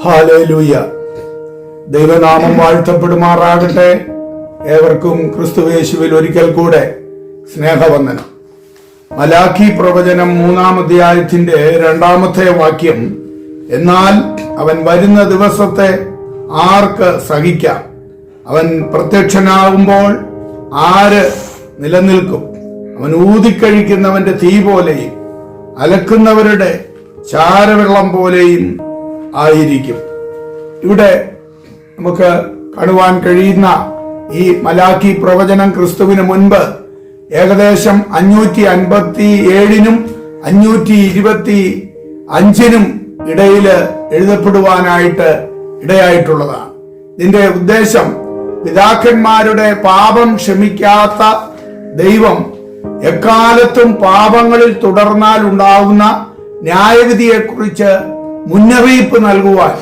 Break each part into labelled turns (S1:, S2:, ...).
S1: Hallelujah. ദൈവനാമം വാഴ്ത്തപ്പെടുമാറാകട്ടെ. ഏവർക്കും ക്രിസ്തുയേശുവിൽ ഒരിക്കൽ കൂടെ സ്നേഹവന്ദനം. മലാഖി പ്രവചനം 3-ാം അധ്യായത്തിന്റെ 2-ാമത്തെ വാക്യം, എന്നാൽ അവൻ വരുന്ന ദിവസത്തെ ആർക്ക് സഹിക്കാം? അവൻ പ്രത്യക്ഷനാകുമ്പോൾ ആര് നിലനിൽക്കും? അവൻ ഊതിക്കഴിക്കുന്നവന്റെ തീ പോലെയും അലക്കുന്നവരുടെ ചാരവെള്ളം പോലെയും ആയിരിക്കും. ഇവിടെ നമുക്ക് കാണുവാൻ കഴിയുന്ന ഈ മലാഖി പ്രവചനം ക്രിസ്തുവിന് മുൻപ് ഏകദേശം 557-നും 525-നും ഇടയിൽ എഴുതപ്പെടുവാനായിട്ട് ഇടയായിട്ടുള്ളതാണ്. ഇതിന്റെ ഉദ്ദേശം, പിതാക്കന്മാരുടെ പാപം ക്ഷമിക്കാത്ത ദൈവം എക്കാലത്തും പാപങ്ങളിൽ തുടർന്നാൽ ഉണ്ടാകുന്ന ന്യായവിധിയെക്കുറിച്ച് മുന്നറിയിപ്പ് നൽകുവാൻ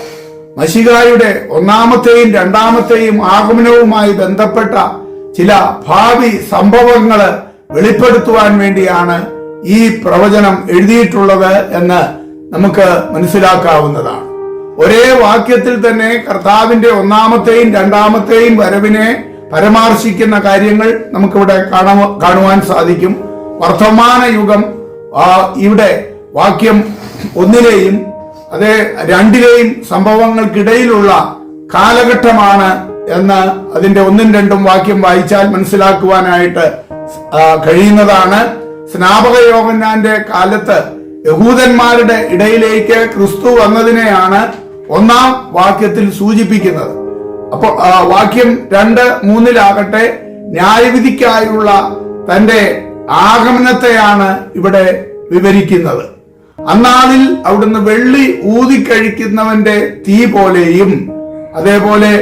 S1: മശിഹായുടെ 1-ാമത്തെയും 2-ാമത്തെയും ആഗമനവുമായി ബന്ധപ്പെട്ട ചില ഭാവി സംഭവങ്ങൾ വെളിപ്പെടുത്തുവാൻ വേണ്ടിയാണ് ഈ പ്രവചനം എഴുതിയിട്ടുള്ളത് എന്ന് നമുക്ക് മനസ്സിലാക്കാവുന്നതാണ്. ഒരേ വാക്യത്തിൽ തന്നെ കർത്താവിന്റെ 1-ാമത്തെയും 2-ാമത്തെയും വരവിനെ പരാമർശിക്കുന്ന കാര്യങ്ങൾ നമുക്കിവിടെ കാണുവാൻ സാധിക്കും. വർത്തമാന യുഗം ഇവിടെ വാക്യം 1-ലെയും അതേ 2-ലെയും സംഭവങ്ങൾക്കിടയിലുള്ള കാലഘട്ടമാണ് എന്ന് അതിന്റെ 1-ഉം 2-ഉം വാക്യം വായിച്ചാൽ മനസ്സിലാക്കുവാനായിട്ട് കഴിയുന്നതാണ്. സ്നാപക യോഹന്നാന്റെ കാലത്ത് യഹൂദന്മാരുടെ ഇടയിലേക്ക് ക്രിസ്തു വന്നതിനെയാണ് 1-ാം വാക്യത്തിൽ സൂചിപ്പിക്കുന്നത്. അപ്പോൾ വാക്യം 2-3-ലാകട്ടെ ന്യായവിധിക്കായുള്ള തന്റെ ആഗമനത്തെയാണ് ഇവിടെ വിവരിക്കുന്നത്. അന്നാളിൽ അവിടുന്ന് വെള്ളി ഊതിക്കഴിക്കുന്നവന്റെ തീ പോലെയും അതേപോലെ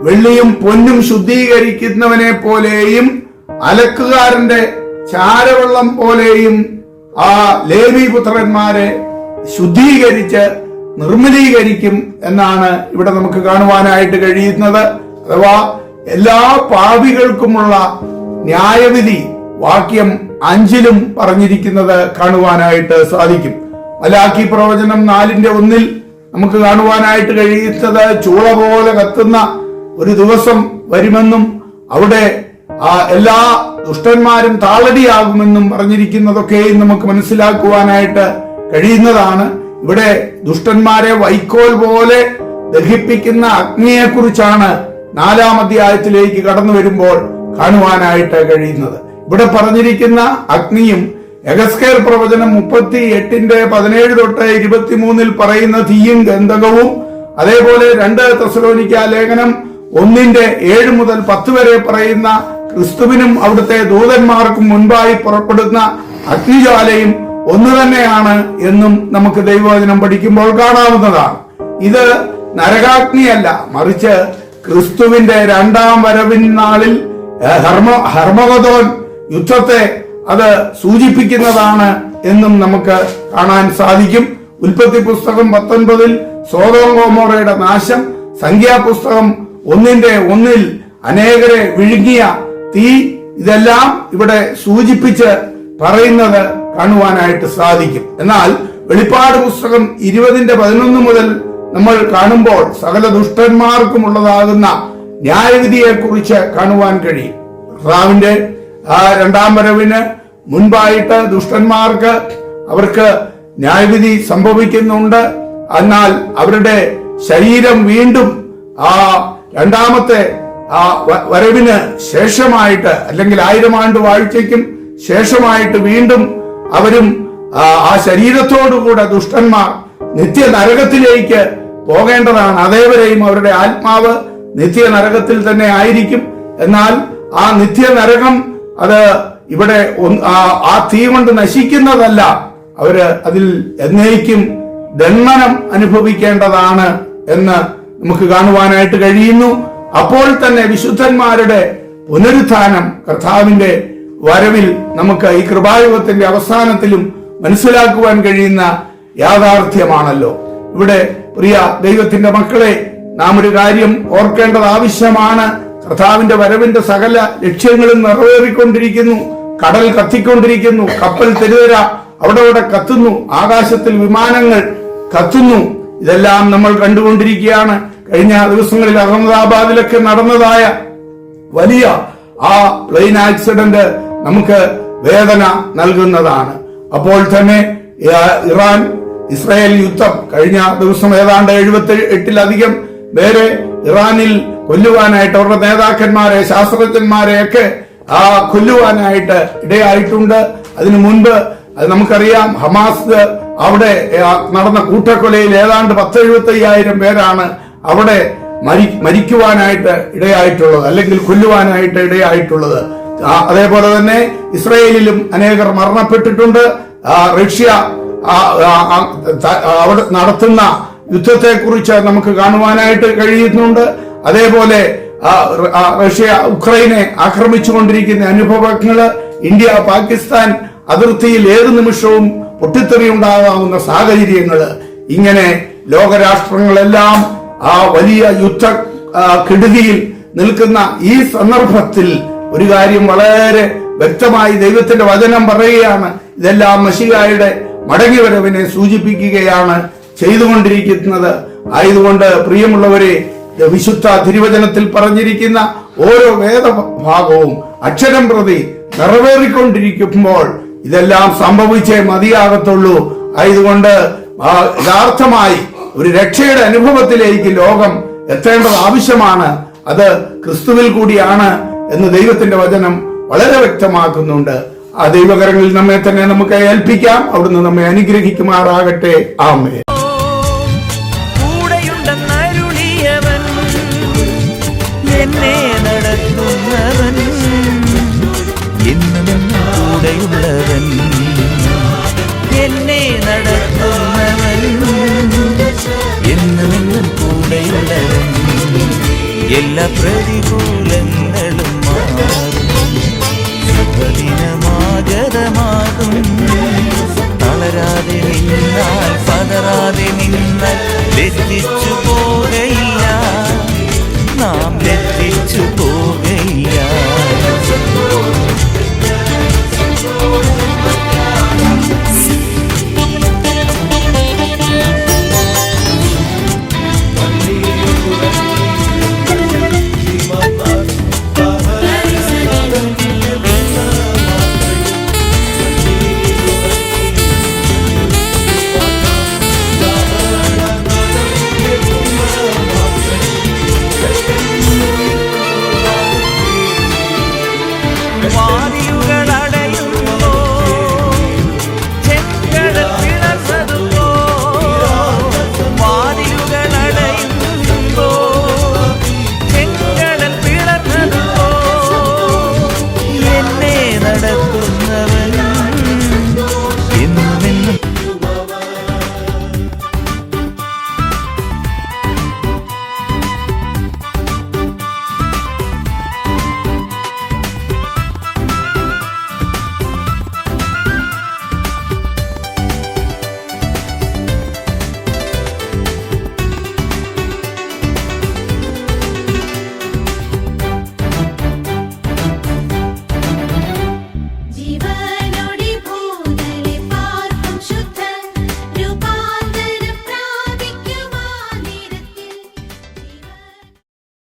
S1: വെള്ളിയും പൊന്നും ശുദ്ധീകരിക്കുന്നവനെ പോലെയും അലക്കുകാരന്റെ ചാരവെള്ളം പോലെയും ആ ലേവി പുത്രന്മാരെ ശുദ്ധീകരിച്ച് നിർമ്മലീകരിക്കും എന്നാണ് ഇവിടെ നമുക്ക് കാണുവാനായിട്ട് കഴിയുന്നത്. അഥവാ എല്ലാ പാപികൾക്കുമുള്ള ന്യായവിധി വാക്യം 5-ലും പറഞ്ഞിരിക്കുന്നത് കാണുവാനായിട്ട് സാധിക്കും. മലാഖി പ്രവചനം 4-ന്റെ-1-ൽ നമുക്ക് കാണുവാനായിട്ട് കഴിയുന്നത് ചൂള പോലെ കത്തുന്ന ഒരു ദിവസം വരുമെന്നും അവിടെ എല്ലാ ദുഷ്ടന്മാരും താളടിയാകുമെന്നും പറഞ്ഞിരിക്കുന്നതൊക്കെയും നമുക്ക് മനസ്സിലാക്കുവാനായിട്ട് കഴിയുന്നതാണ്. ഇവിടെ ദുഷ്ടന്മാരെ വൈക്കോൽ പോലെ ദഹിപ്പിക്കുന്ന അഗ്നിയെക്കുറിച്ചാണ് 4-ാം അധ്യായത്തിലേക്ക് കടന്നു വരുമ്പോൾ കാണുവാനായിട്ട് കഴിയുന്നത്. ഇവിടെ പറഞ്ഞിരിക്കുന്ന അഗ്നിയും യെഹെസ്കേൽ പ്രവചനം 38-17-23 പറയുന്ന തീയും ഗന്ധകവും, അതേപോലെ 2 തെസ്സലോനിക്ക ലേഖനം 1-7-10 വരെ പറയുന്ന ക്രിസ്തുവിനും അവിടുത്തെ ദൂതന്മാർക്കും മുൻപായി പുറപ്പെടുന്ന അഗ്നിജ്വാലയും ഒന്ന് തന്നെയാണ് എന്നും നമുക്ക് ദൈവവചനം പഠിക്കുമ്പോൾ കാണാവുന്നതാണ്. ഇത് നരകാഗ്നിയല്ല, മറിച്ച് ക്രിസ്തുവിന്റെ 2-ാം വരവിൻ നാളിൽ ഹർമഗദോൻ യുദ്ധത്തെ അത് സൂചിപ്പിക്കുന്നതാണ് എന്നും നമുക്ക് കാണാൻ സാധിക്കും. ഉൽപ്പത്തി പുസ്തകം 19-ൽ സോദോം ഗൊമോറയുടെ നാശം, സംഖ്യാപുസ്തകം 1-ൽ അനേകരെ വിഴുങ്ങിയ തീ, ഇതെല്ലാം ഇവിടെ സൂചിപ്പിച്ച് പറയുന്നത് കാണുവാനായിട്ട് സാധിക്കും. എന്നാൽ വെളിപ്പാട് പുസ്തകം 20-11 മുതൽ നമ്മൾ കാണുമ്പോൾ സകല ദുഷ്ടന്മാർക്കുമുള്ളതാകുന്ന ന്യായവിധിയെ കുറിച്ച് കാണുവാൻ കഴിയും. കർത്താവിന്റെ 2-ാം വരവിന് മുൻപായിട്ട് ദുഷ്ടന്മാർക്ക് അവർക്ക് ന്യായവിധി സംഭവിക്കുന്നുണ്ട്. എന്നാൽ അവരുടെ ശരീരം വീണ്ടും 2-ാമത്തെ വരവിന് ശേഷമായിട്ട്, അല്ലെങ്കിൽ 1000 ആണ്ട് വാഴ്ചയ്ക്കും ശേഷമായിട്ട് വീണ്ടും അവരും ആ ശരീരത്തോടുകൂടെ ദുഷ്ടന്മാർ നിത്യ നരകത്തിലേക്ക് പോകേണ്ടതാണ്. അതേവരെയും അവരുടെ ആത്മാവ് നിത്യ നരകത്തിൽ തന്നെ ആയിരിക്കും. എന്നാൽ ആ നിത്യ നരകം അത് ഇവിടെ ആ തീ കൊണ്ട് നശിക്കുന്നതല്ല, അവര് അതിൽ എന്നേക്കും ദണ്ഡനം അനുഭവിക്കേണ്ടതാണ് എന്ന് നമുക്ക് കാണുവാനായിട്ട് കഴിയുന്നു. അപ്പോൾ തന്നെ വിശുദ്ധന്മാരുടെ പുനരുത്ഥാനം കർത്താവിന്റെ വരവിൽ നമുക്ക് ഈ കൃപായുഗത്തിന്റെ അവസാനത്തിലും മനസ്സിലാക്കുവാൻ കഴിയുന്ന യാഥാർത്ഥ്യമാണല്ലോ. ഇവിടെ പ്രിയ ദൈവത്തിന്റെ മക്കളെ, നാം ഒരു കാര്യം ഓർക്കേണ്ടത് ആവശ്യമാണ്. കർത്താവിന്റെ വരവിന്റെ സകല ലക്ഷ്യങ്ങളും നിറവേറിക്കൊണ്ടിരിക്കുന്നു. കടൽ കത്തിക്കൊണ്ടിരിക്കുന്നു, കപ്പൽ തെരുതര അവിടെ കത്തുന്നു, ആകാശത്തിൽ വിമാനങ്ങൾ കത്തുന്നു. ഇതെല്ലാം നമ്മൾ കണ്ടുകൊണ്ടിരിക്കുകയാണ്. കഴിഞ്ഞ ദിവസങ്ങളിൽ അഹമ്മദാബാദിലൊക്കെ നടന്നതായ വലിയ ആ പ്ലെയിൻ ആക്സിഡന്റ് നമുക്ക് വേദന നൽകുന്നതാണ്. അപ്പോൾ തന്നെ ഇറാൻ ഇസ്രായേൽ യുദ്ധം കഴിഞ്ഞ ദിവസം ഏതാണ്ട് 78-ലധികം പേരെ ഇറാനിൽ കൊല്ലുവാനായിട്ട് അവരുടെ നേതാക്കന്മാരെ, ശാസ്ത്രജ്ഞന്മാരെയൊക്കെ കൊല്ലുവാനായിട്ട് ഇടയായിട്ടുണ്ട്. അതിനു മുൻപ് അത് നമുക്കറിയാം, ഹമാസ് അവിടെ നടന്ന കൂട്ടക്കൊലയിൽ ഏതാണ്ട് 10,75,000 പേരാണ് അവിടെ മരിക്കുവാനായിട്ട് ഇടയായിട്ടുള്ളത്, അല്ലെങ്കിൽ കൊല്ലുവാനായിട്ട് ഇടയായിട്ടുള്ളത്. അതേപോലെ തന്നെ ഇസ്രയേലിലും അനേകർ മരണപ്പെട്ടിട്ടുണ്ട്. റഷ്യ അവിടെ നടത്തുന്ന യുദ്ധത്തെക്കുറിച്ച് നമുക്ക് കാണുവാനായിട്ട് കഴിയുന്നുണ്ട്. അതേപോലെ റഷ്യ ഉക്രൈനെ ആക്രമിച്ചുകൊണ്ടിരിക്കുന്ന അനുഭവങ്ങള്, ഇന്ത്യ പാകിസ്ഥാൻ അതിർത്തിയിൽ ഏത് നിമിഷവും പൊട്ടിത്തെറി ഉണ്ടാകാവുന്ന സാഹചര്യങ്ങള്, ഇങ്ങനെ ലോകരാഷ്ട്രങ്ങളെല്ലാം വലിയ യുദ്ധ കെടുതിയിൽ നിൽക്കുന്ന ഈ സന്ദർഭത്തിൽ ഒരു കാര്യം വളരെ വ്യക്തമായി ദൈവത്തിന്റെ വചനം പറയുകയാണ്. ഇതെല്ലാം മശിഹായുടെ മടങ്ങിവരവിനെ സൂചിപ്പിക്കുകയാണ് ചെയ്തുകൊണ്ടിരിക്കുന്നത്. ആയതുകൊണ്ട് പ്രിയമുള്ളവരെ, വിശുദ്ധ തിരുവചനത്തിൽ പറഞ്ഞിരിക്കുന്ന ഓരോ വേദഭാഗവും അക്ഷരം പ്രതി നിറവേറിക്കൊണ്ടിരിക്കുമ്പോൾ ഇതെല്ലാം സംഭവിച്ചേ മതിയാകത്തുള്ളൂ. ആയതുകൊണ്ട് യഥാർത്ഥമായി ഒരു രക്ഷയുടെ അനുഭവത്തിലേക്ക് ലോകം എത്തേണ്ടത് ആവശ്യമാണ്. അത് ക്രിസ്തുവിൽ കൂടിയാണ് എന്ന് ദൈവത്തിന്റെ വചനം വളരെ വ്യക്തമാക്കുന്നുണ്ട്. ആ ദൈവകരങ്ങളിൽ നമ്മെ തന്നെ നമുക്ക് ഏൽപ്പിക്കാം. അവിടുന്ന് നമ്മെ അനുഗ്രഹിക്കുമാറാകട്ടെ. ആമേൻ.
S2: എന്നെ നടത്തുന്നവൻ, എന്നും കൂടെയുള്ളവൻ, എന്നെ നടത്തുന്നവൻ, എന്നും കൂടെയുള്ളവൻ. എല്ലാ പ്രതികൂലങ്ങളും മാറും, ശുഭദിനമാഗതമാകും. തളരാതെ നിന്നാൽ, പതറാതെ നിന്നാൽ ലജ്ജിച്ചു പോകയില്ല.